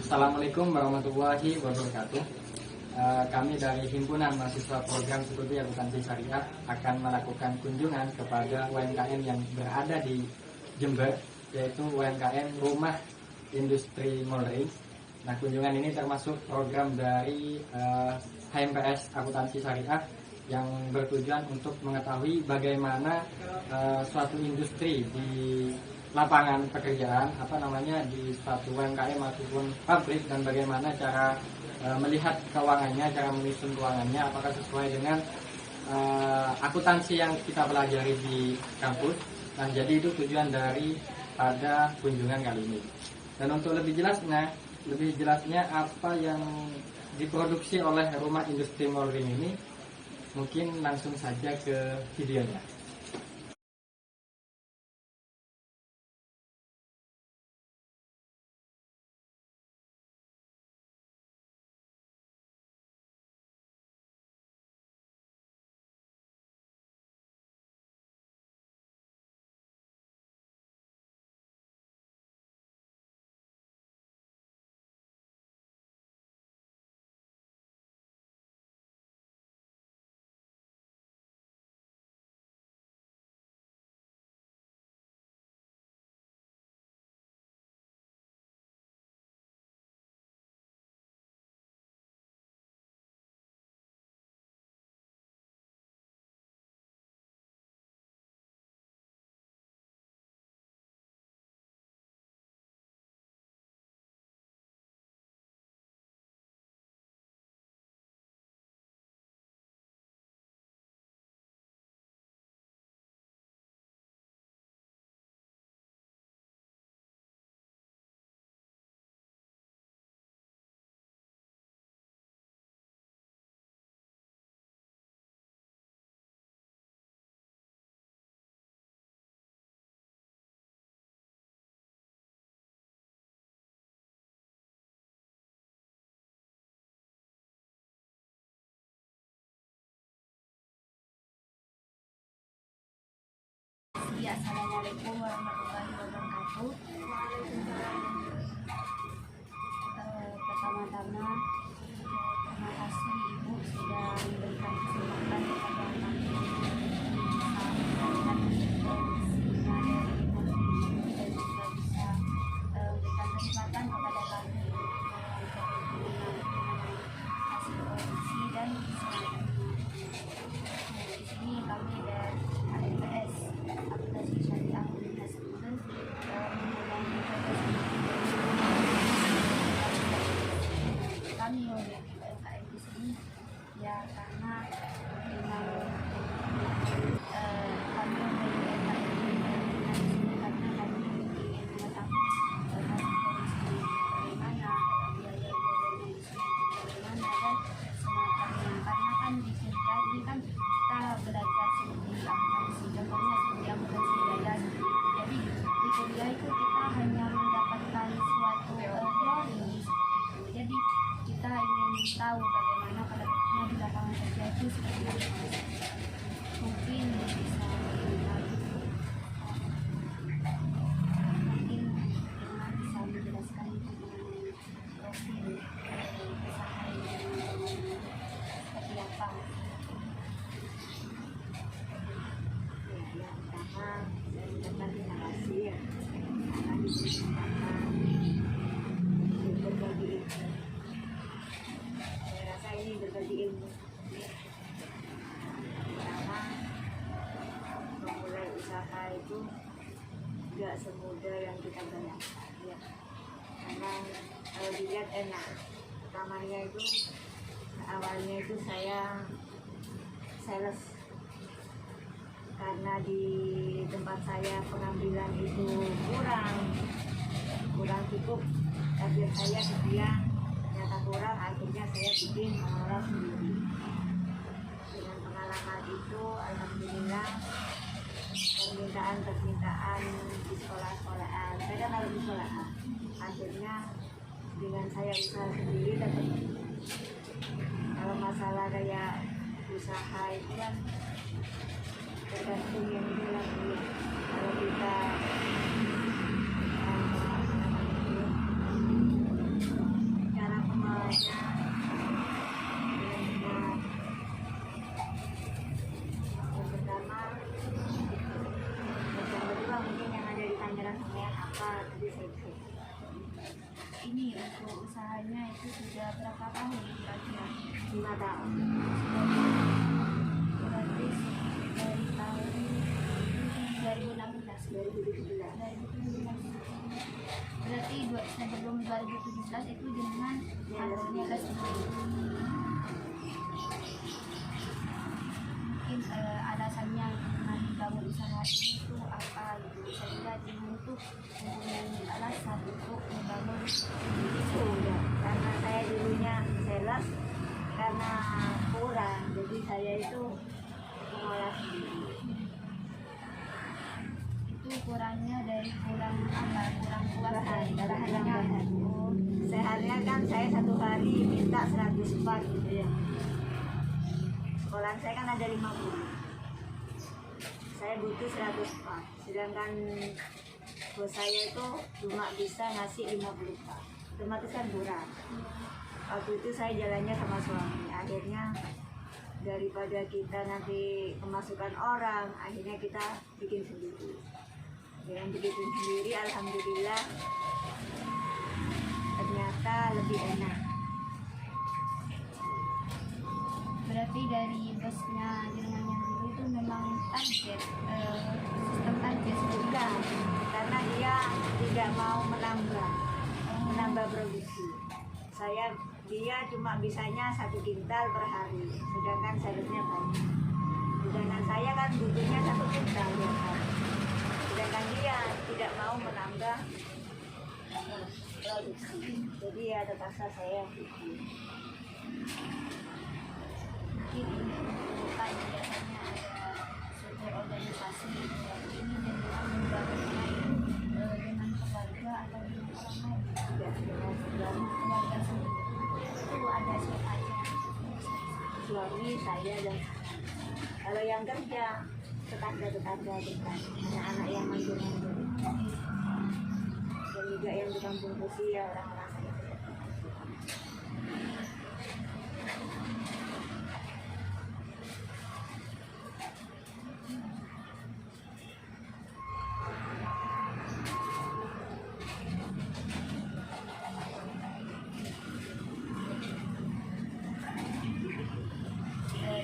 Assalamualaikum warahmatullahi wabarakatuh. Kami dari Himpunan Mahasiswa Program Studi Akuntansi Syariah akan melakukan kunjungan kepada UMKM yang berada di Jember, yaitu UMKM Rumah Industri Molring. Nah, kunjungan ini termasuk program dari HMPS Akuntansi Syariah yang bertujuan untuk mengetahui bagaimana suatu industri di lapangan pekerjaan di suatu UMKM ataupun pabrik, dan bagaimana cara melihat keuangannya, cara menyusun keuangannya, apakah sesuai dengan akuntansi yang kita pelajari di kampus. Dan jadi itu tujuan dari pada kunjungan kali ini. Dan untuk lebih jelasnya apa yang diproduksi oleh Rumah Industri Molring ini, mungkin langsung saja ke videonya. Assalamualaikum warahmatullahi wabarakatuh. Pertama-tama terima kasih Ibu sudah memberikan kesempatan kepada kami dan juga bisa memberikan kesempatan kepada kami hasil produksi dan di sini kami dari HMPS Akuntansi Syariah kami memiliki UMKM di sini ya, karena memang kami memiliki UMKM di sini karena kami ingin mengetahui bagaimana biaya-biaya bagaimana dan semacamnya, karena kan di sini kan kita belajar studi akuntansi, contohnya studi akuntansi biaya. Jadi di kuliah itu kita hanya mendapatkan suatu teori seperti itu. Jadi kita ingin tahu bagaimana praktiknya di lapangan kerja itu seperti apa. Mungkin bisa menjelaskan profil usaha seperti apa. Terima kasih ya, karena berbagi ilmu. Saya rasa ini berbagi ilmu. Pertama, memulai usaha itu tidak semudah yang kita bayangkan ya. Karena kalau dilihat enak, pertamanya itu awalnya itu saya sales, karena di tempat saya pengambilan itu kurang cukup, target saya sekian, ternyata kurang, akhirnya saya bikin mengolah sendiri. Dengan pengalaman itu, alhamdulillah permintaan di sekolah-sekolahan, saya kan harus di sekolahan, akhirnya dengan saya usaha sendiri dapat. Kalau masalah kayak usaha itu kan tergantung yang itu lagi. Kalau kita ini untuk usahanya itu sudah berapa tahun kira-kira? 5 tahun. Berarti dari tahun 2016. 2017. Berarti sebelum 2017 itu dengan niaga sendiri. Mungkin alasannya dengan bangun usaha ini itu apa gitu, sehingga untuk mempunyai alasan untuk membangun Itu ya, karena saya dulunya sales, karena kurang, jadi saya itu mengolah sendiri. itu kurangnya dari kurang apa, kurang puas dari bahannya. bahannya. Seharusnya kan saya 1 hari minta 100 part gitu ya. Sekolahan saya kan ada 50. Saya butuh 100 part. Sedangkan bos saya itu cuma bisa ngasih 50 part. Otomatis kan kurang. Waktu itu saya jalannya sama suami. Akhirnya daripada kita nanti kemasukan orang, akhirnya kita bikin sendiri. Dengan bikin sendiri, alhamdulillah ternyata lebih enak. Berarti dari bosnya dengan yang dulu itu memang target, sistem target Bukan, karena dia tidak mau menambah produksi. Dia cuma bisanya 1 kintal per hari, sedangkan salesnya banyak. Sedangkan saya kan butuhnya 1 kintal per hari. Sedangkan dia tidak mau menambah produksi, jadi ya terpaksa saya bikin. mungkin ini untuk kan biasanya ada suatu organisasi seperti ini dan memang membangun dengan keluarga atau dengan orang lain. Tidak dengan Keluarga sendiri itu ada siapa aja? suami saya dan anak. Kalau yang kerja tetangga dekat, anak-anak yang manggil-manggil, dan juga yang di kampung usia orang-orang saya.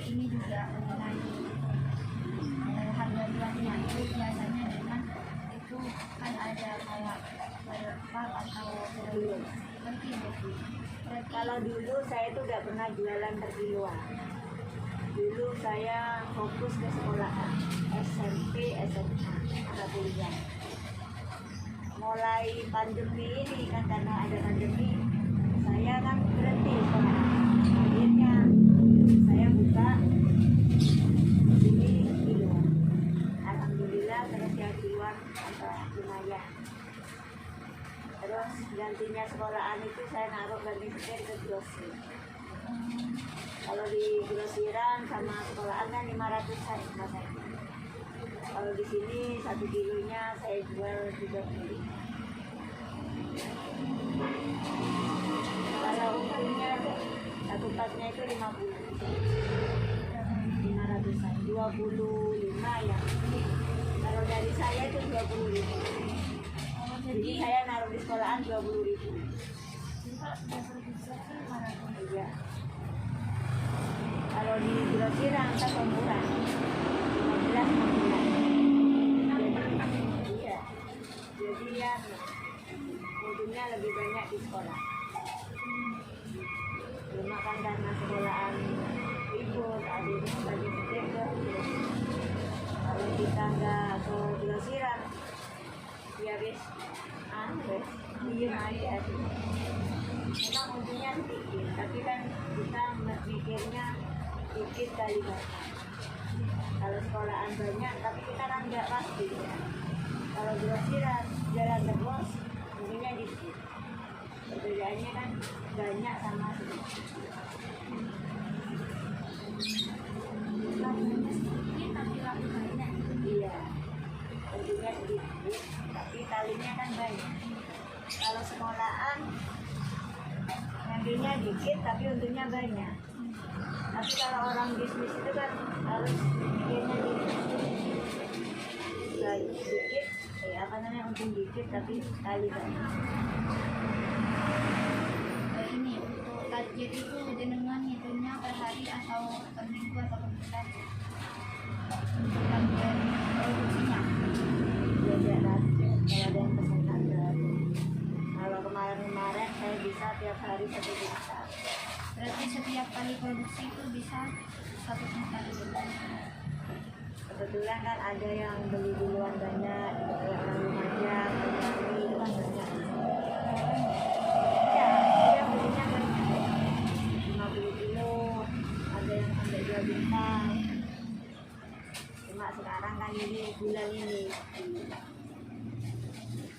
Ini juga mengenai harga jualnya itu biasanya dengan itu kan ada kayak per atau per kilo. Berarti Kalau dulu saya tuh nggak pernah jualan per kiloan. Dulu saya fokus ke sekolahan SMP, SMA, atau kuliah. Mulai pandemi ini kan, karena ada pandemi, saya kan berhenti sekolahan. Akhirnya saya buka ini kiloan. Alhamdulillah terus yang kiloan agak lumayan. Terus gantinya sekolahan itu saya naruh ganti setir ke grosir. Kalau di grosiran sama sekolahan kan 500-an rasanya. Kalau di sini 1 kilonya saya jual 30. Kalau untungnya 1 pasnya itu 500-an, 25 ya. Kalau dari saya itu 25. Jadi saya naruh di sekolahan 20.000. Iya. Kalau di grosiran kita murah, 15 iya. Jadi ya untungnya lebih banyak di sekolah. Cuma kan karena sekolahan ribut, akhirnya bagi setir ke. Kalau kita nggak ke grosiran, ya wis, diem aja sih. Memang untungnya sedikit, tapi kan kita mikirnya dikit kali banyak. Kalau sekolahan banyak, tapi kita kan nggak pasti ya. Kalau grosiran jalan terus, untungnya dikit. Perbedaannya kan banyak sama sedikit. lakunya sedikit tapi laku banyak. Iya, untungnya sedikit, tapi talinya kan banyak. Kalau sekolahan ngambilnya dikit, tapi untungnya banyak. Tapi kalau orang bisnis itu kan harus mikirnya dikit, apa namanya, untung dikit tapi tali banyak. hari atau per minggu atau per bulan bagian produksinya? Beda lagi, kalau ada yang pesanan baru. Kalau kemarin saya bisa tiap hari 1 juta. Berarti setiap kali produksi itu bisa 1 juta dulu. Kebetulan kan ada yang beli duluan banyak, kayak orang Lumajang, Banyuwangi itu kan banyak. Ya, dia belinya banyak, 50 kilo, ada yang sampai 2 juta. Cuma sekarang kan ini bulan ini,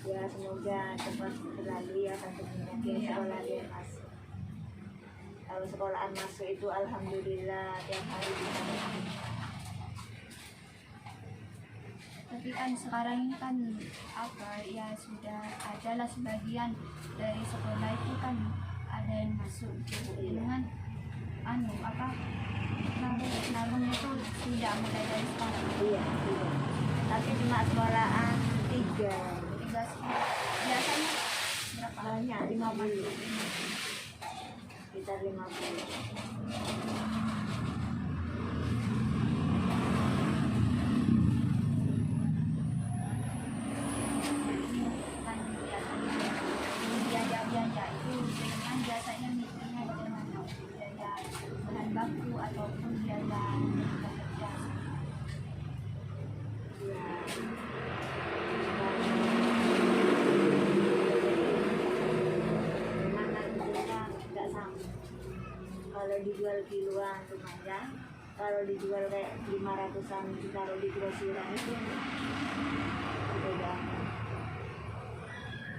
ya semoga cepat berlalu ya pandeminya, dia sekolah dia masuk. Kalau sekolahan masuk itu alhamdulillah tiap hari bisa masuk. Tapi kan sekarang ini kan apa ya, sudah adalah sebagian dari sekolah itu kan ada yang masuk dengan nabung itu sudah mulai dari sekarang. Iya, iya. Tapi cuma sekolahan 3. Biasanya berapa? Banyak, 50. Sekitar 50. Kan biasanya biaya itu dengan biasanya mikirnya bagaimana, biaya bahan baku ataupun biaya pekerja. Ya. Memang kan harganya nggak sama. Kalau dijual kiloan lumayan, kalau dijual kayak 500-an ditaruh di grosiran itu beda.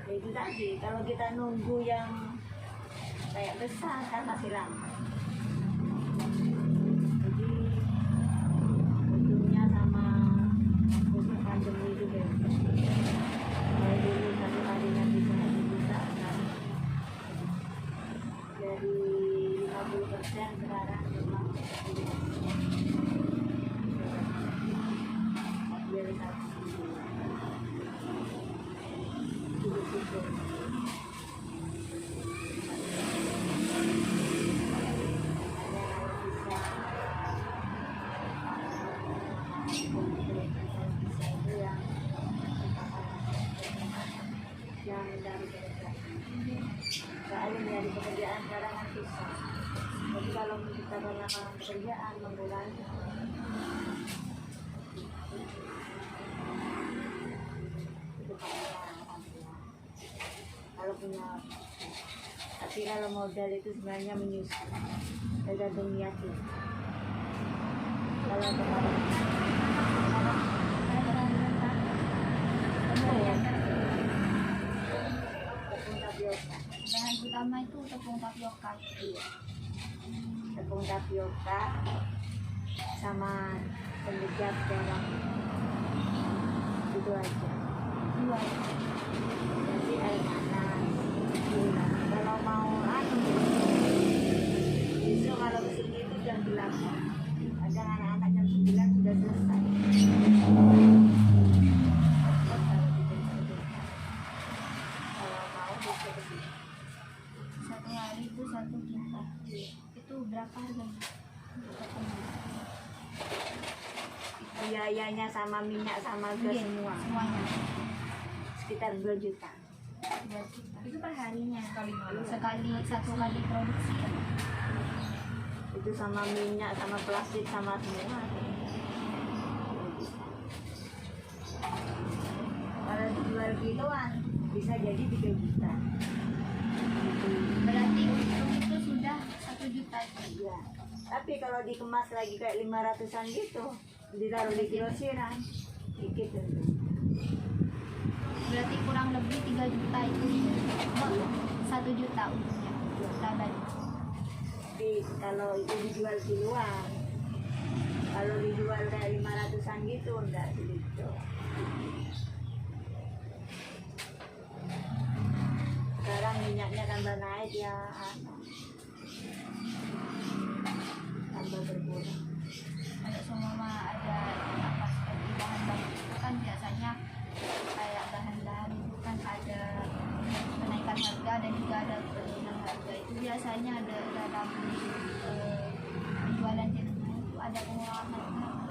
Ya itu tadi, kalau kita nunggu yang kayak besar kan masih lama. Jadi untungnya sama khusus pandemi itu beda. Kalau dulu satu harinya bisa 1 juta, kan dari 50% sekarang cuma 10%. Dari 1 syukur. Yang dari pekerjaan, soalnya dari pekerjaan sekarang kan susah. Jadi kalau kita melakukan pekerjaan mengurangi itu kalau punya. Tapi kalau modal itu sebenarnya menyusul, tergantung niatnya. Kalau kemarin tepung tapioka, Bahan utama itu tepung tapioka. iya, tepung tapioka sama penjejak garam, itu aja. Dua. Jadi air panas, gula. Kalau mau besok kalau kesini itu jam 8. Kadang anak-anak jam 9 sudah selesai. Kalau mau besok kesini. Satu hari itu 1 juta. Itu berapa harganya? Biayanya sama minyak sama gas Iya, semua semuanya. sekitar 2 juta. 2 juta. Itu per harinya. Sekali satu kali produksi. Itu sama minyak sama plastik sama semua. Kalau dijual kiloan bisa jadi 3 juta. Berarti untung itu sudah 1 juta itu. Ya. Tapi kalau dikemas lagi kayak 500-an gitu, ditaruh di grosiran, dikit tentu. Berarti kurang lebih 3 juta itu. 1 juta untungnya. Laba. Tapi kalau itu dijual kiloan, kalau dijual kayak 500-an gitu, enggak segitu. Sekarang minyaknya tambah naik ya, tambah berkurang. Kalau semua ada apa seperti bahan baku itu kan biasanya kayak bahan-bahan itu kan ada kenaikan harga dan juga ada penurunan harga. Itu biasanya ada dalam jualan jenengan itu ada pengurangan berapa?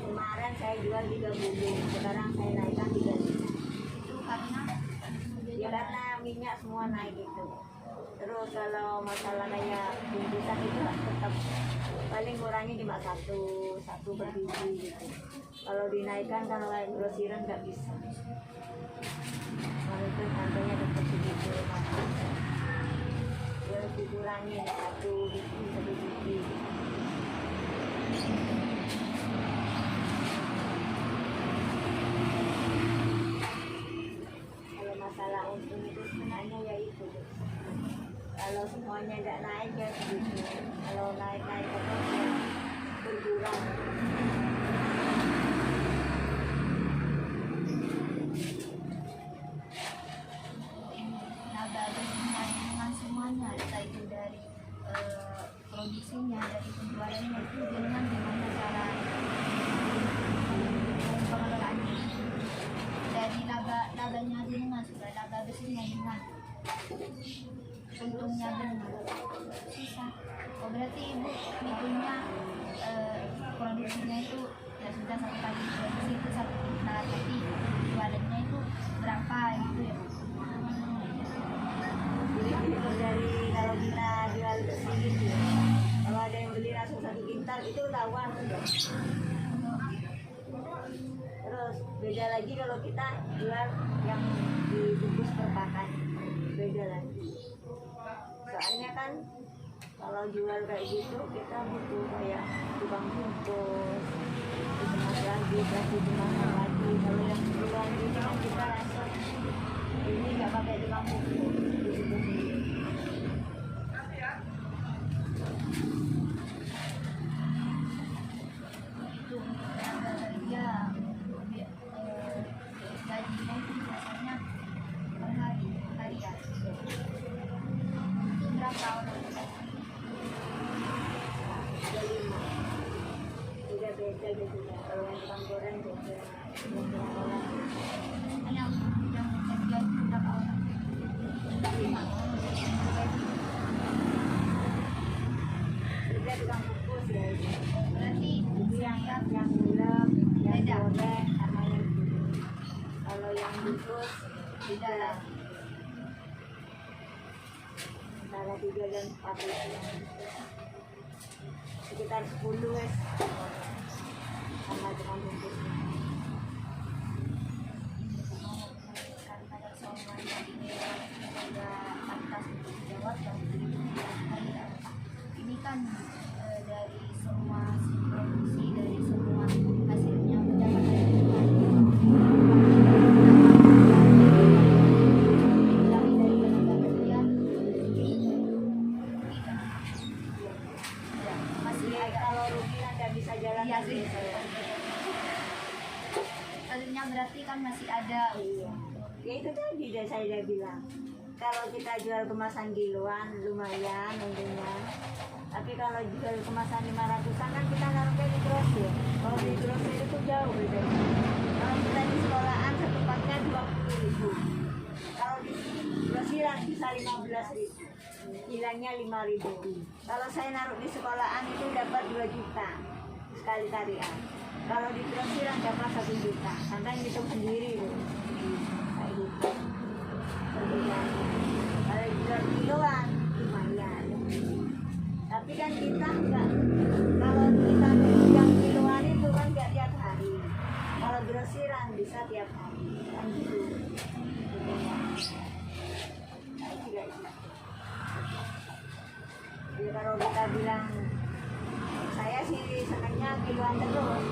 Kemarin saya jual 30, sekarang saya naikkan 35. Itu karena Ya karena minyak semua naik itu. Terus kalau masalah kayak bungkusan itu tetap paling ngurangi cuma satu per biji gitu. Kalau dinaikkan kalau kayak grosiran nggak bisa. Walaupun harganya tetap segitu, ya dikurangi satu biji. Kalau masalah untung itu sebenarnya ya itu. Kalau semuanya nggak naik ya begitu. Kalau naik terus ya berkurang. Tenaga bersihnya dengan semuanya, entah itu dari produksinya, dari penjualannya, itu dengan gimana cara pengelolaannya. Dari labanya dengan sudah laba bersihnya dengan untungnya dengan susah. Oh berarti ibu hitungnya produksinya itu ya sudah satu kali produksi itu 1 kintal, tapi jualannya itu berapa gitu ya? Jadi dihitung dari kalau kita jual bersih gitu. Kalau ada yang beli langsung 1 kintal itu tahuan sudah. Terus beda lagi kalau kita jual yang dibungkus per pakan, beda lagi. Soalnya kan kalau jual kayak gitu kita butuh kayak tukang bungkus, dikemas lagi, kasih dimakan lagi. Kalau yang jual gitu kan kita langsung ini nggak pakai tukang bungkus, dibungkus sendiri. Itu tenaga kerja gajinya itu biasanya per hari harian. Itu berapa orang? 35. Beda gitu ya. Kalau yang tukang goreng beda. Yang kerja itu berapa orang? 5. Beda tukang bungkus ya. Berarti Itu yang bulat, yang goreng sama yang bungkus. Kalau yang bungkus beda lagi. antara 3 dan 4 itu. Sekitar 10 wes sama tukang bungkusnya. Karena ada semuanya ini sudah pantas untuk dijawab dan ini kan dari semua produksi, dari semua hasilnya mendapatkan masih Ya, ada. kalau rugi kan nggak bisa jalan. Iya sih. Hasilnya berarti kan masih ada. Iya. Ya itu tadi saya udah bilang. Kalau kita jual kemasan kiloan lumayan untungnya. Tapi kalau jual kemasan 500-an kan kita naruhnya di grosir. Kalau di grosir itu jauh bedanya. Kalau kita di sekolahan satu paknya 20.000. Kalau di grosiran bisa 15.000. Hilangnya 5.000. Kalau saya naruh di sekolahan itu dapat 2 juta sekali tarian. Kalau di grosiran dapat 1 juta. Sampai hitung sendiri loh. Kayak gitu. Perbedaannya. Kalau jual kiloan lumayan. Tapi kan kita enggak, kalau kita yang kiloan itu kan enggak tiap hari. Kalau grosiran bisa tiap hari. Kan gitu. Nah, juga itu. Jadi kalau kita bilang saya sih senangnya kiloan terus.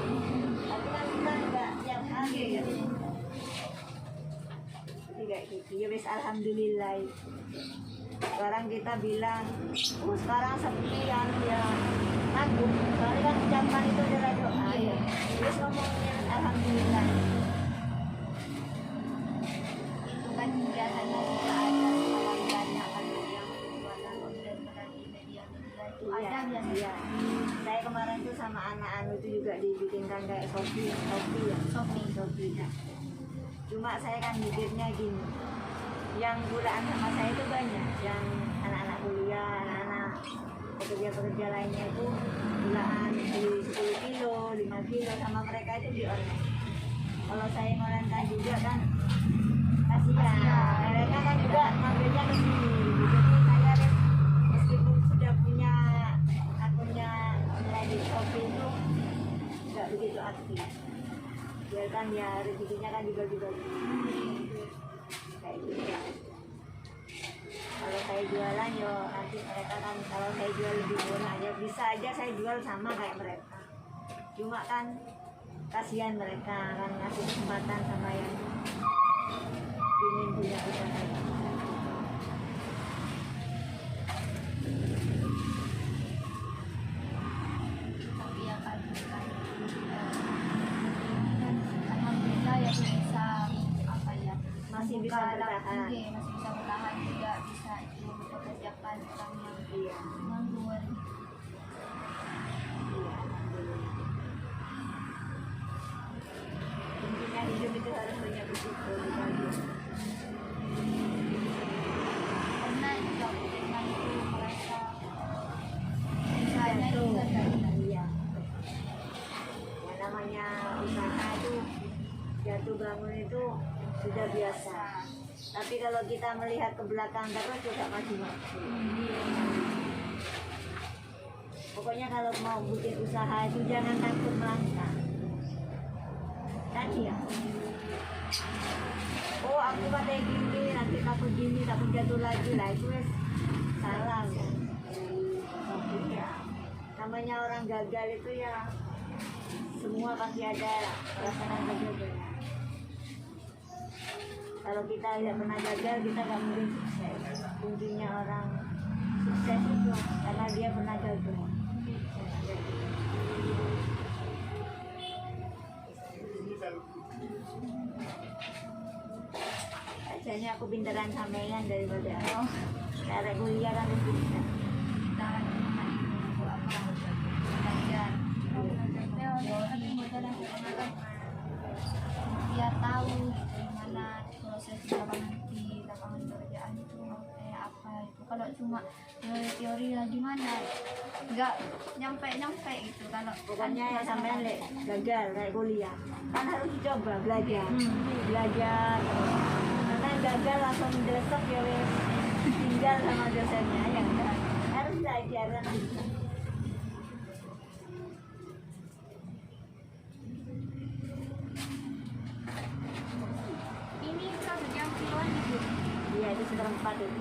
Tapi kan kita enggak tiap hari ya. Tidak gitu. Ya wis alhamdulillah. Sekarang kita bilang, sekarang seperti yang ya nanggung. Soalnya kan ucapan itu adalah doa ya. Terus ngomongnya alhamdulillah. Itu kan biasanya juga ada orang banyak kan yang jualan online di media-media itu ada Iya, biasanya. iya. Saya kemarin tuh sama anak-anak itu juga dibikinkan kayak Shopee ya. Shopee. Cuma saya kan mikirnya gini. Yang gulaan sama saya itu banyak, yang anak-anak kuliah, anak-anak pekerja-pekerja lainnya itu bulan di 10 kilo, 5 kilo, sama mereka itu di online. Kalau saya ngolenkan juga kan kasihan, mereka kan juga ngambilnya ke sini. Jadi saya meskipun sudah punya akunnya online di Shopee itu nggak begitu aktif. Biarkan ya rezekinya kan dibagi-bagi kayak gitu ya. Kalau saya jualan yo nanti mereka kan kalau saya jual lebih murah ya bisa aja saya jual sama kayak mereka. Cuma kan kasihan mereka kan ngasih kesempatan sama yang ingin punya usaha. Tapi ya kan alhamdulillah ya bisa apa ya Masih bisa membuka bertahan. masih bisa bertahan juga bisa itu mempekerjakan orang yang Iya. nganggur. Iya, alhamdulillah. Intinya hidup itu harus banyak bersyukur dibagi. Karena juga pernah itu merasa usahanya Jatuh. juga dari Iya. Yang namanya usaha itu jatuh bangun itu sudah biasa. Tapi kalau kita melihat ke belakang terus juga maju-maju. Pokoknya kalau mau bikin usaha itu jangan takut melangkah. Tadi ya. Oh aku katanya gini, nanti takut gini, takut jatuh lagi lah itu wes salah ya. Iya. Namanya orang gagal itu ya semua pasti ada perasaan gagal. Kalau kita tidak pernah gagal, kita nggak mungkin sukses. Kuncinya orang sukses itu karena dia pernah gagal. Kayaknya aku pintaran sampean daripada cara kuliah kan lebih pintar. kita kan cuma itu apa belajar teori biar tahu gitu gimana proses di lapangan pekerjaan itu kayak apa itu. Kalau cuma teori lah gimana nggak nyampe gitu kalau Pokoknya ya sampean lek gagal kayak kuliah kan harus dicoba belajar. Belajar. Karena gagal langsung desek ya wes tinggal sama dosennya ya enggak. Harus belajar kan. ini kan yang kiloan gitu. Iya itu seperempat itu.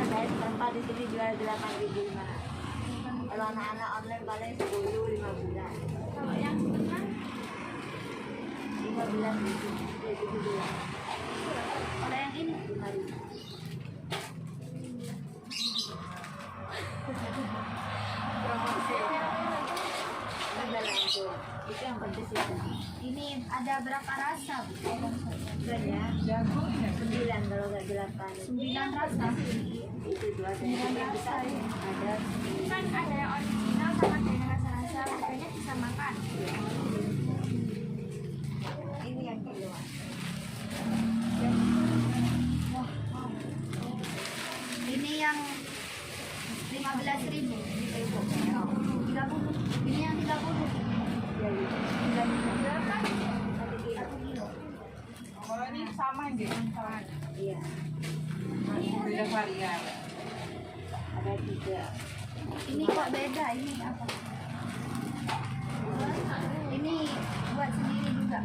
Saya seperempat di sini jual 8.500. Kalau anak-anak online paling 10-15. Kalau yang setengah 15 ribu. 17. kalau yang ini 5.000. Promosi. Udah lanjut. Itu yang pedes itu. ini ada berapa rasa Bu? Banyak. 9 kalau nggak 8. 9 rasa. Itu dua yang besar ada. Kan ada yang original sama ada yang rasa-rasa harganya bisa makan. Ini yang kiloan. Ini yang 15.000. 30. Ini yang 30. Jadi Berapa? 1 kilo. Kalau ini sama gitu, Iya. beda varian. Ada 3. Ini kok beda? Ini apa? Ini buat sendiri juga.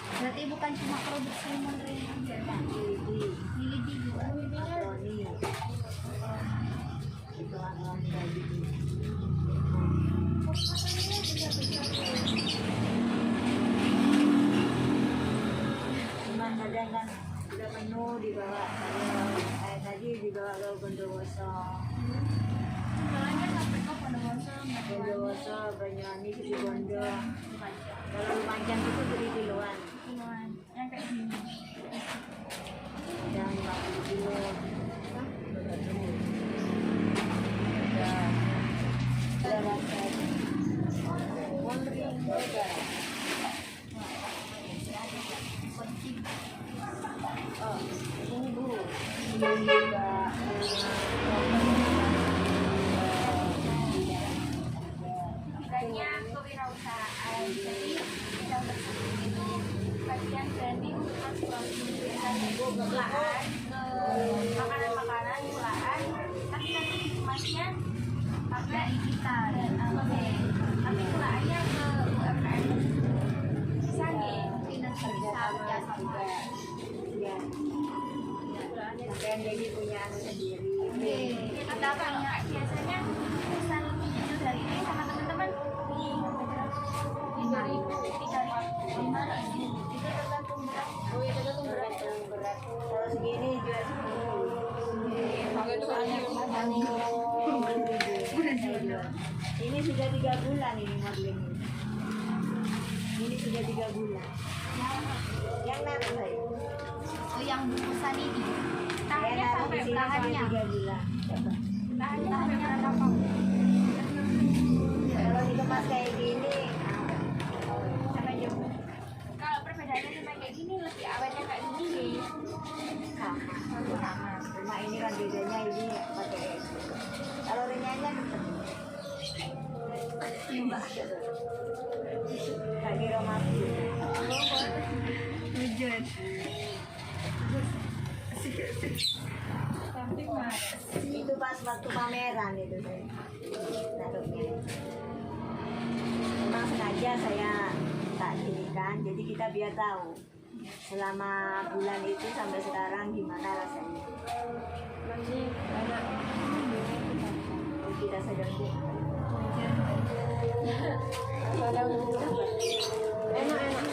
Berarti bukan cuma produksi Monrey aja, Pak. Lidi juga. Makroni. Itu makroni kayak gitu. Cuman kadang kan udah penuh dibawa kayak tadi dibawa ke Bondowoso. Jualannya sampai ke Bondowoso, Bondowoso, Banyuwangi, Situbondo. Kalau Lumajang itu beli kiloan. kiloan. Yang kayak gini. Ada 50 kilo. Ada rasa. Monri, Kunci. oh, tunggu. Ini juga punya anak sendiri. Kita banyak biasanya pesan video dari ini sama teman-teman di 5.000 itu tergantung berat. Oh iya tergantung berat. Kalau segini jual 10. Kalau itu banyak. Ini sudah 3 bulan ini modeling ini. Ini sudah 3 bulan. Yang mana saya? Oh yang bungkusan ini. Saya Tahannya naruh di sampai sini sampai tahannya. 3 bulan. Coba. Tahannya sampai berapa? Kalau dikemas kayak gini, Sampai jauh. Kalau perbedaannya sama kayak gini lebih awetnya kayak gini. sama. Cuma ini kan bedanya ini pakai es. Kalau renyahnya tetap. Mbak. Kayak di Romawi. Hujan. Cantik mas. Itu pas waktu pameran itu saya naruhnya. Memang sengaja saya tak jadikan, jadi kita biar tahu selama bulan itu sampai sekarang gimana rasanya. Masih banyak. Kita sedang Enak-enak.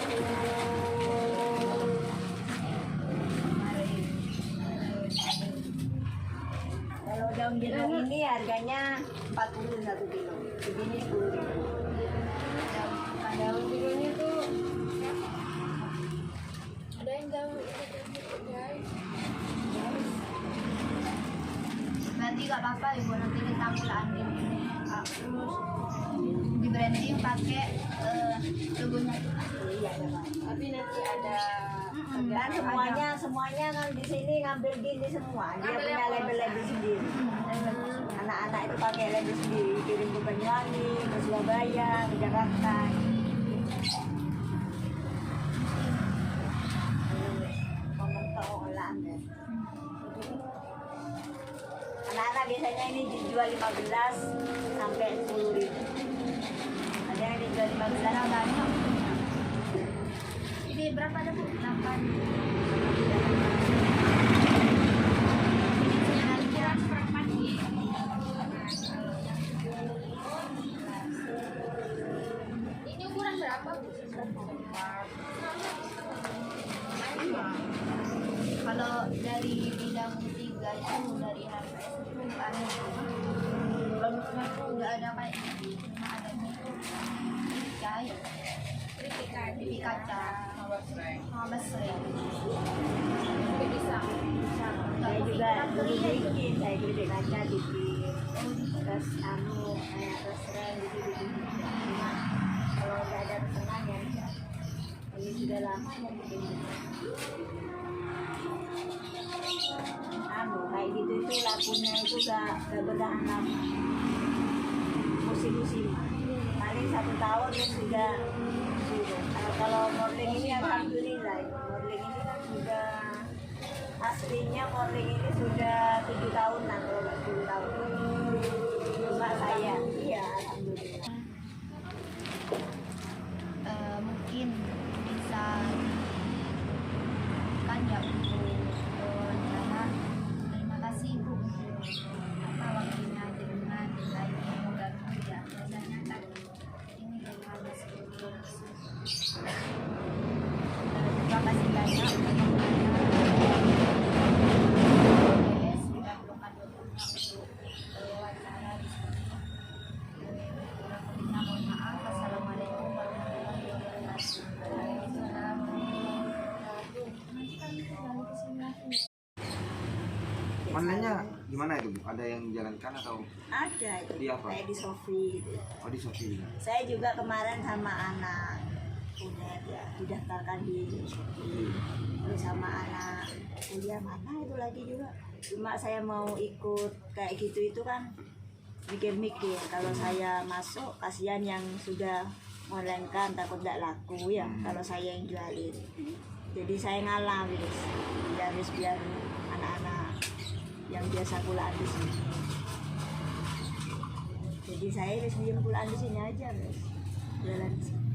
kalau daun jeruk ini harganya 41 kilo, segini 10 kilo. Daun jeruknya tuh ada yang daun guys. Berarti gak apa-apa ibu, nanti kita mulaan ini terus di branding pakai logonya kita. Iya, ada Pak. Tapi nanti ada Dan semuanya kan di sini ngambil gini semua. Dia punya label-label sendiri. Anak-anak itu pakai label sendiri, kirim ke Banyuwangi, ke Surabaya, ke Jakarta. Pementok olahan deh. Anak-anak biasanya ini dijual 15 sampai 10 ribu. Ada yang dijual 15 banyak. ini berapa ada bu? 8. Kira-kira seberapa nih? Ini ukuran berapa bu? Kalau dari bidang 3 itu dari harga itu aneh. Produknya itu nggak ada kayak gini, cuma ada gitu. Cair. Keripik kaca. Sama basreng. Bisa. Saya juga dulu bikin, saya keripik kaca bikin. Terus terus rem gitu. Cuma kalau nggak ada pesanan ya enggak. Ini sudah lama ya bikin. Kayak gitu itu lakunya itu gak bertahan lama. Musim-musim. Paling 1 tahun ya sudah. Kalau modeling ini alhamdulillah, modeling ini kan sudah aslinya modeling ini sudah 7 tahunan kalau nggak 10 tahun. Cuma saya, iya alhamdulillah. Mungkin bisa kan ya untuk rencana. Terima kasih Bu apa waktunya dengan lainnya mengganggu ya biasanya kan ini bagaimana sebelum terima kasih banyak guys sudah meluangkan waktunya untuk wawancara di sini. Mohon maaf. Assalamualaikum warahmatullahi wabarakatuh. Waalaikumsalam. Nanti kami kembali ke sini lagi. Onlinenya gimana itu Bu? Ada yang dijalankan atau Ada itu. Di apa? Kayak di Sofi gitu. oh di Shopee? Saya juga kemarin sama anak UNED ya didaftarkan di Shopee. Terus sama anak kuliah mana itu lagi juga. Cuma saya mau ikut kayak gitu itu kan mikir-mikir kalau saya masuk kasihan yang sudah online-kan takut tidak laku ya kalau saya yang jualin. Jadi saya ngalah biar anak-anak yang biasa pulaan di sini. Jadi saya harus diem pulaan di sini aja guys, jualan di sini.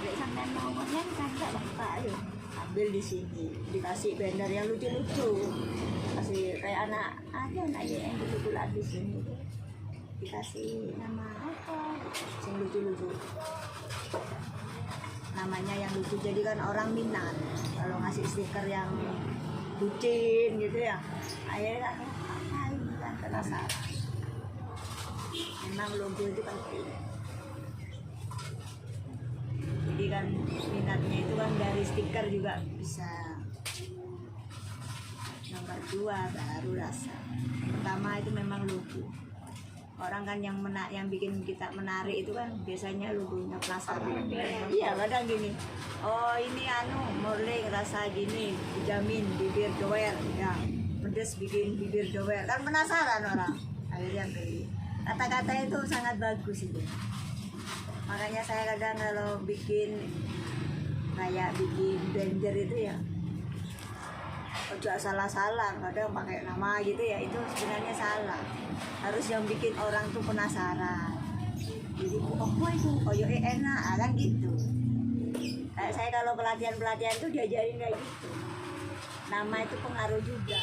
Lek sampean mau online kan enggak bapak ayo. ambil di sini, dikasih banner yang lucu-lucu, kasih kayak anak yang kebetulan di sini tuh dikasih nama apa yang lucu-lucu, namanya yang lucu, jadi kan orang minat kalau ngasih stiker yang bucin gitu ya, akhirnya apa ini kan penasaran. Memang logo itu penting, jadi kan minatnya itu kan dari stiker juga bisa. Nomor 2 baru rasa. Pertama itu memang logo. Orang kan yang bikin kita menarik itu kan biasanya logonya, penasaran. Iya, kadang gini. Oh, ini morling rasa gini, dijamin bibir doer ya. Pedes bikin bibir doer. Kan penasaran orang. Akhirnya beli. Kata-kata itu sangat bagus itu. Makanya saya kadang kalau bikin banner itu ya, ojo salah-salah, kadang pakai nama gitu ya, itu sebenarnya salah. Harus yang bikin orang tuh penasaran. Jadi apa itu? Oh ya enak, kan gitu. Kayak saya kalau pelatihan tuh diajarin kayak gitu. Nama itu pengaruh juga.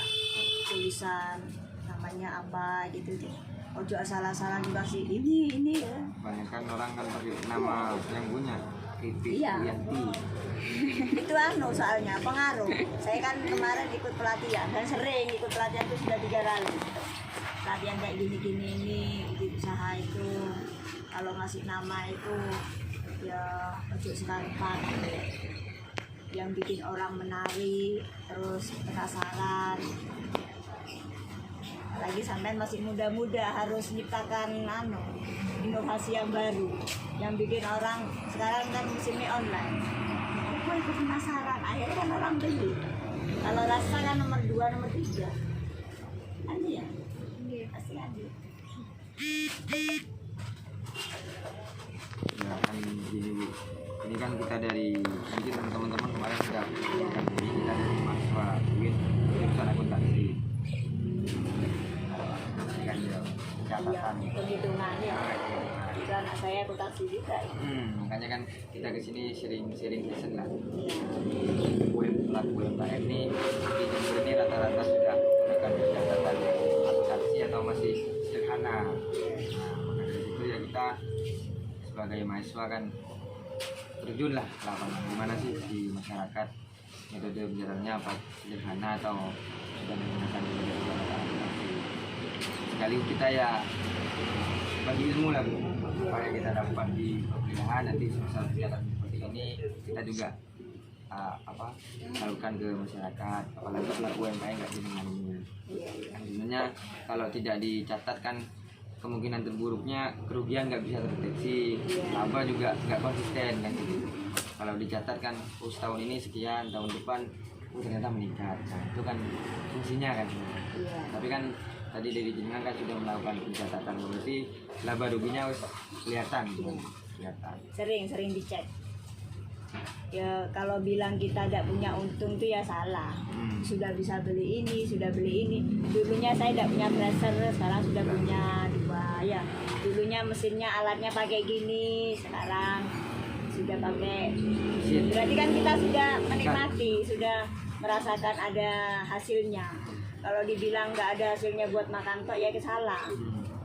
Tulisan namanya apa gitu tuh. Ojo salah-salah juga sih ini ya. Banyak kan orang kan pakai nama yang punya Kritik Iya. Yanti. Itu soalnya pengaruh. Saya kan kemarin ikut pelatihan dan sering ikut pelatihan itu sudah 3 kali. Pelatihan kayak gini-gini ini di usaha itu, kalau ngasih nama itu ya ojo sekali pakai yang bikin orang menarik terus penasaran. Apalagi sampai masih muda-muda harus menciptakan inovasi yang baru yang bikin orang, sekarang kan musimnya online. Aku ikut penasaran, akhirnya kan orang beli. Kalau rasa kan nomor 2, nomor 3. Ada ya? Iya, pasti ada. Ya kan gini Bu. Ini kan kita dari mungkin teman-teman kemarin sudah kan kita dari mahasiswa UIN jurusan akuntansi. Kan ya catatan Iya, penghitungannya. Itu anak saya akuntansi juga. Makanya kan kita kesini sering pesan lah. Iya. Pelaku UMKM ini di Jember ini rata-rata sudah menggunakan catatan akuntansi atau masih sederhana. Nah, maka dari itu ya kita sebagai mahasiswa kan terjun lah lapangan gimana sih di masyarakat metode belajarnya apa sederhana atau sudah menggunakan metode akuntansi. Sekali kita ya bagi ilmu lah Bu, supaya kita dapat di perkuliahan nanti misal kegiatan seperti ini kita juga salurkan ke masyarakat, apalagi pelaku UMKM nggak dimenangnya. Kan sebenarnya kalau tidak dicatat kan kemungkinan terburuknya kerugian nggak bisa terdeteksi, laba juga nggak konsisten kan gitu. Kalau dicatat kan tahun ini sekian, tahun depan ternyata meningkat. Nah, itu kan fungsinya kan. Tapi kan tadi dari jenengan kan sudah melakukan pencatatan, berarti laba ruginya harus kelihatan gitu. Kelihatan. Sering dicek. Ya kalau bilang kita tidak punya untung itu ya salah. Sudah bisa beli ini, sudah beli ini. Dulunya saya tidak punya tracer, sekarang sudah punya 2 ya. Dulunya mesinnya alatnya pakai gini, sekarang sudah pakai. Berarti kan kita sudah menikmati, sudah merasakan ada hasilnya. Kalau dibilang nggak ada hasilnya buat makan tok ya salah.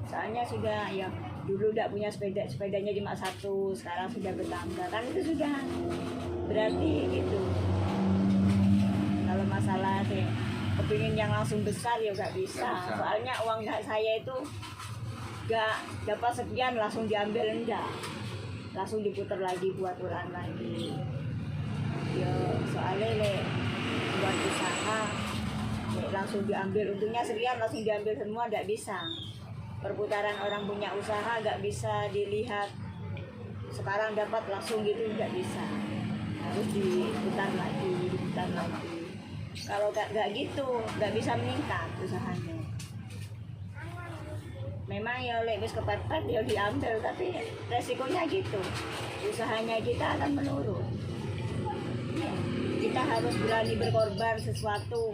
Soalnya sudah ya dulu tidak punya sepedanya cuma 1, sekarang sudah bertambah, kan itu sudah berarti gitu. Kalau masalah sih kepingin yang langsung besar ya nggak bisa. Soalnya uang saya itu nggak dapat sekian langsung diambil, enggak, langsung diputar lagi buat ulang lagi ya. Soalnya buat usaha langsung diambil untungnya sekian langsung diambil semua, nggak bisa. Perputaran orang punya usaha nggak bisa dilihat sekarang dapat langsung gitu, nggak bisa, harus diputar lagi. Kalau nggak gitu nggak bisa meningkat usahanya. Memang ya wis kepepet ya diambil, tapi resikonya gitu, usahanya kita akan menurun. Kita harus berani berkorban sesuatu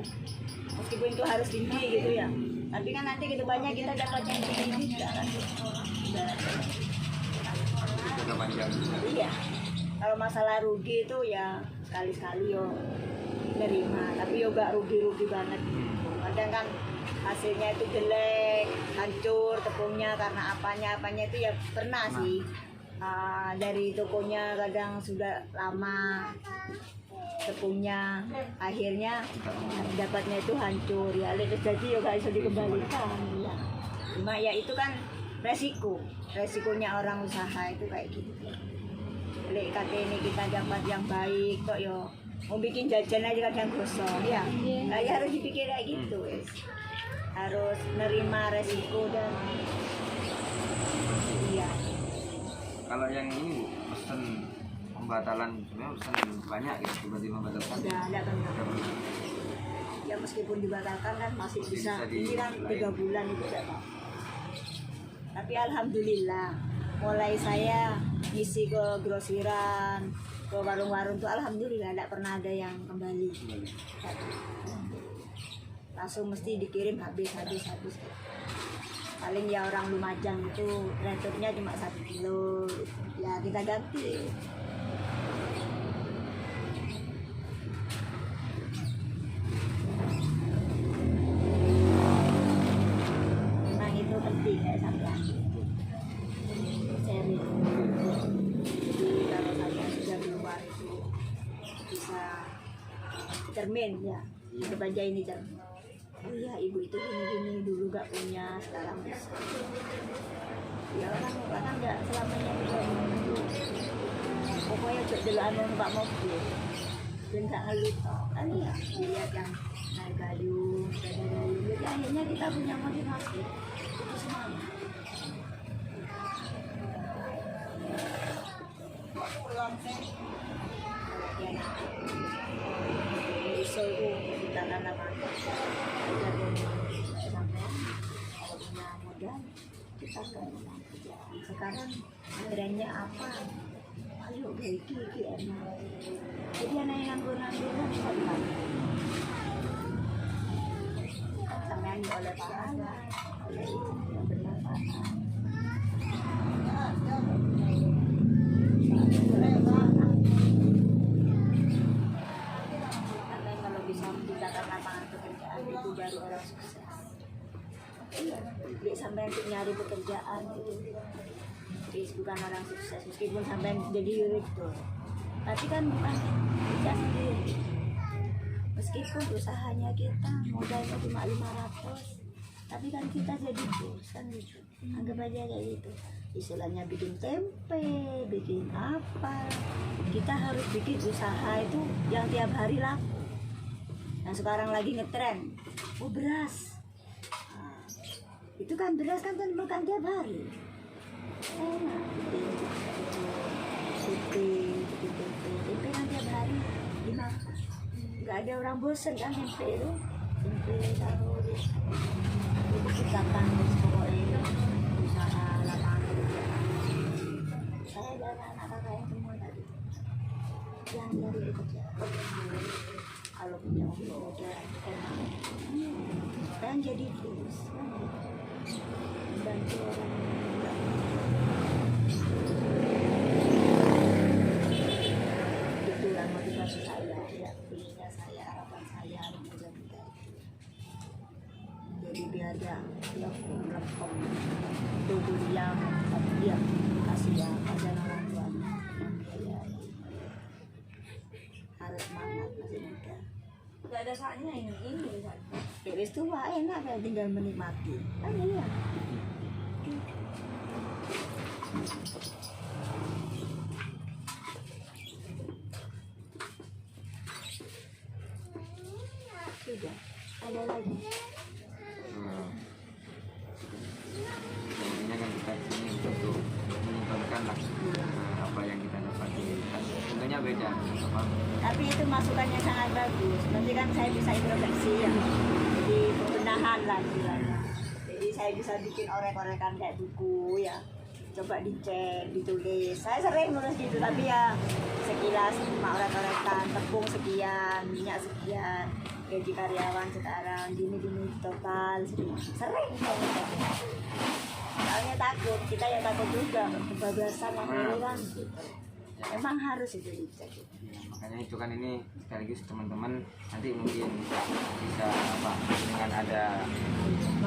meskipun itu harus tinggi gitu ya, tapi kan nanti kedepannya kita dapat yang tinggi juga kan. Jangka panjang. Iya, kalau masalah rugi itu ya sekali-sekali yo nerima, tapi yo gak rugi-rugi banget. Kadang kan hasilnya itu jelek, hancur tepungnya karena apanya itu ya pernah sih. Dari tokonya kadang sudah lama tepungnya, akhirnya dapatnya itu hancur ya, jadi ya gak bisa dikembalikan ya. Cuma ya itu kan resikonya orang usaha itu kayak gitu. Lek kata ini kita dapat yang baik kok yo mau bikin jajan aja kadang gosong ya. Nah, ya harus dipikir kayak gitu wes. Harus nerima resiko dan iya. Kalau yang ini pesen pembatalan sebenarnya pesen banyak gitu, tiba-tiba membatalkan. Sudah ada kan. Ya meskipun dibatalkan kan masih bisa. Ini kan 3 bulan itu tidak apa. Tapi alhamdulillah mulai saya ngisi ke grosiran, ke warung-warung tuh alhamdulillah tidak pernah ada yang kembali. Langsung mesti dikirim habis. Paling ya orang Lumajang itu returnnya cuma 1 kilo, ya kita ganti. Memang itu penting kayak sampean. Sharing. Jadi kalau saya sudah keluar itu bisa cermin ya, baca ini cermin. Oh iya, ibu itu gini dulu gak punya, sekarang bisa. Ya orang kan gak selamanya bisa menunggu. Pokoknya cok delaan numpak mobil dan gak ngeluh kan ya, lihat yang naik gayung, jadi akhirnya kita punya motivasi itu semangat. Bisa itu kita tanam kalau punya modal kita kan sekarang trennya apa, ayo gigi enak, jadi anak yang nganggur sampai oleh pahala oleh yang bermanfaat. Kalau bisa menciptakan lapangan pekerjaan itu baru orang sukses. Iya, sampai untuk nyari pekerjaan itu bukan orang sukses, meskipun sampai jadi direktur. Tapi kan bukan kita sendiri. Meskipun usahanya kita modalnya cuma 500, tapi kan kita jadi bos kan gitu. Anggap aja kayak gitu. Istilahnya bikin tempe, bikin apa. Kita harus bikin usaha itu yang tiap hari laku. Nah sekarang lagi ngetren, beras. Nah, itu kan beras kan makan tiap hari. Enak, tempe kan tiap hari dimakan. Gak ada orang bosan kan tempe itu. Tempe taruh kita kan pokoknya usaha lapangan pekerjaan. Saya dan anak kakak yang semua tadi yang dari pekerjaan. Kalau punya udah enak, kan jadi terus bantu orang itulah motivasi saya ya, pilihnya saya, harapan saya mudah-mudahan. Jadi biar dia lempeng tubuh yang dia kasih ya pada orang tuanya yang biayai. Harus semangat masih muda. Gak ada saatnya ini Wis tua enak kan tinggal menikmati. Kan iya. Sudah. Ada lagi. Sebenarnya kan kita di sini untuk menyimpulkan lah apa yang kita dapati. Tentunya beda. Tapi itu masukannya sangat bagus. Nanti kan saya bisa introspeksi ya. Jadi pembenahan lah istilahnya. Jadi saya bisa bikin orek-orekan kayak buku ya. Coba dicek, ditulis. Saya sering nulis gitu, tapi ya sekilas cuma orek-orekan, tepung sekian, minyak sekian, gaji karyawan sekarang, gini total. Sering saya. Soalnya takut, kita ya takut juga kebablasan yang ini kan. Emang harus itu dicek. Makanya itu kan ini sekaligus teman-teman nanti mungkin bisa apa dengan ada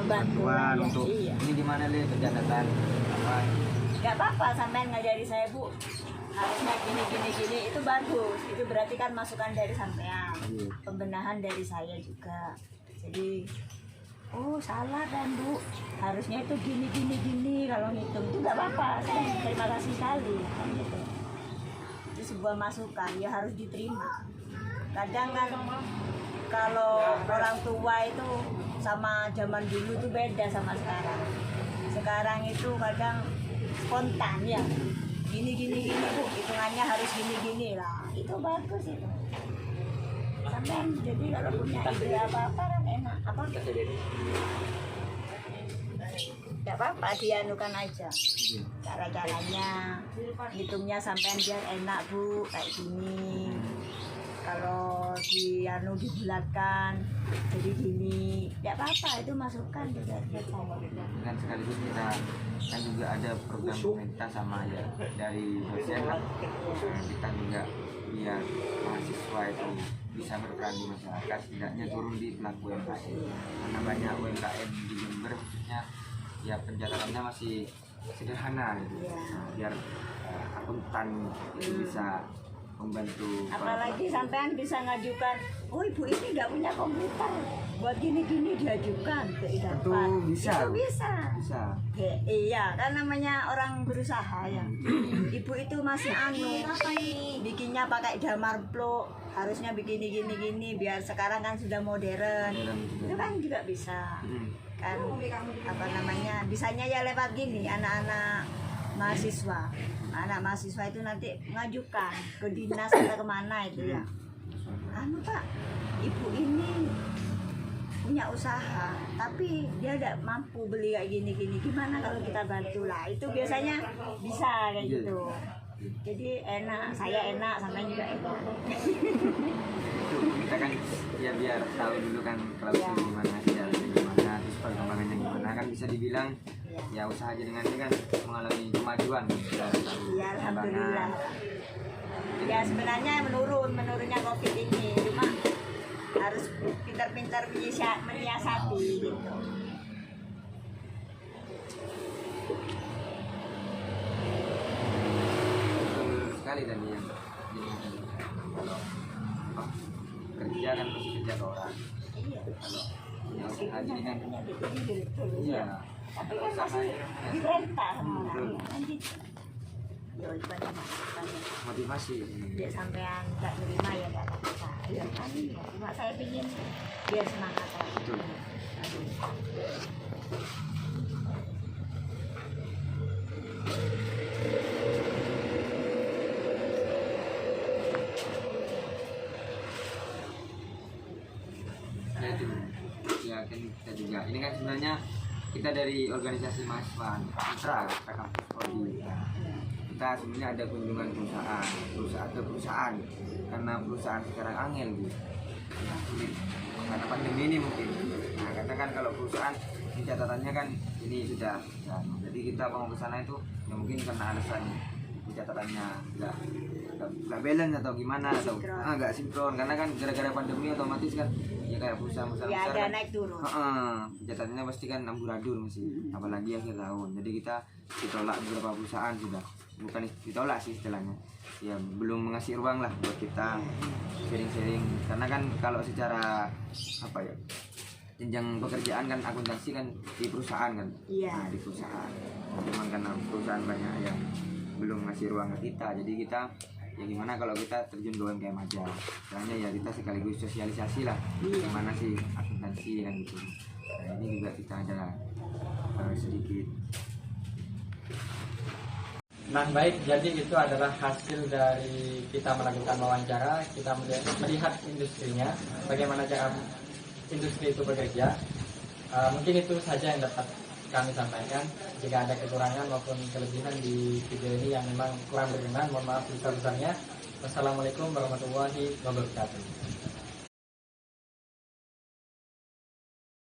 bantuan untuk iya. ini gimana Le pencatatan apa Gak apa-apa sampean ngajari saya Bu, harusnya gini itu bagus, itu berarti kan masukan dari sampean, pembenahan dari saya juga. Jadi oh salah kan Bu, harusnya itu gini kalau ngitung itu gak apa-apa, saya terima kasih sekali kan gitu. Itu sebuah masukan ya harus diterima. Kadang kan kalau orang tua itu sama zaman dulu itu beda sama sekarang. Sekarang itu kadang spontan ya, gini Bu, hitungannya harus gini lah, itu bagus itu. Sampai jadi kalau punya ide apa kan enak, apa? Tidak apa-apa, dianukan aja cara-caranya, hitungnya sampean biar enak Bu, kayak gini. Kalau dibulatkan jadi gini, tidak apa-apa, itu masukan juga buat saya. dan sekaligus kita kan juga ada program pemerintah sama ya dari dosen kan. Kita juga biar mahasiswa itu bisa berperan di masyarakat, setidaknya turun di pelaku UMKM karena banyak UMKM di Jember khususnya ya pencatatannya masih sederhana gitu. Nah, biar akuntan itu bisa membantu. Apalagi sampean bisa ngajukan, oh ibu ini nggak punya komputer, buat gini diajukan ke Idapat. Bisa. Itu bisa. Ya, iya, kan namanya orang berusaha ya. Ibu itu masih bikinnya pakai damar plok, harusnya bikin gini, biar sekarang kan sudah modern. Itu kan juga bisa. Kan apa namanya? Bisanya ya lewat gini, anak-anak mahasiswa itu nanti mengajukan ke dinas atau kemana itu ya, Pak, ibu ini punya usaha tapi dia tidak mampu beli kayak gini gimana kalau kita bantu lah, itu biasanya bisa kayak gitu. Jadi enak, saya enak, sampai juga enak. Kita kan ya biar tahu dulu kan kalau gimana ya gimana, terus perkembangannya gimana, kan bisa dibilang ya usaha aja dengan ini kan mengalami kemajuan. Ya alhamdulillah. Ya sebenarnya menurunnya COVID ini, cuma harus pintar-pintar menyiasati gitu. Sekali tadi yang kalau kerja kan mesti kerja ke orang. Iya. Kalau ya usaha gini kan Iya. Tapi kan masih direnta sama orang kan gitu. Ya banyak motivasi. Dia sampean nggak terima ya nggak apa-apa. Ya kan ya. Cuma saya pingin biar semangat aja. Betul. Ya itu ya kan kita juga ini kan sebenarnya kita dari organisasi mahasiswa Mitra Kampus Prodi. Kita sebenarnya ada kunjungan perusahaan karena perusahaan sekarang angel gitu. Sulit karena pandemi ini mungkin. Nah, karena kan kalau perusahaan catatannya kan ini sudah ya, jadi kita mau ke sana itu ya mungkin karena alasan catatannya nggak balance atau gimana atau nggak sinkron karena kan gara-gara pandemi otomatis kan ya kayak perusahaan besar ya ada kan, naik turun. catatannya pasti kan amburadul masih apalagi akhir tahun, jadi kita ditolak beberapa perusahaan sudah, bukan ditolak sih istilahnya ya belum mengasih ruang lah buat kita sharing-sharing karena kan kalau secara apa ya jenjang pekerjaan kan akuntansi kan di perusahaan kan. Nah, di perusahaan memang karena perusahaan banyak yang belum ngasih ruang ke kita, jadi kita ya gimana kalau kita terjun ke UMKM aja, caranya ya kita sekaligus sosialisasi lah gimana sih akuntansi kan gitu. Nah, ini juga kita ada sedikit. Nah baik, jadi itu adalah hasil dari kita melakukan wawancara, kita melihat industrinya, bagaimana cara industri itu bekerja. Mungkin itu saja yang dapat kami sampaikan. Jika ada kekurangan maupun kelebihan di video ini yang memang kurang berkenan, mohon maaf besar-besarnya. Wassalamualaikum warahmatullahi wabarakatuh.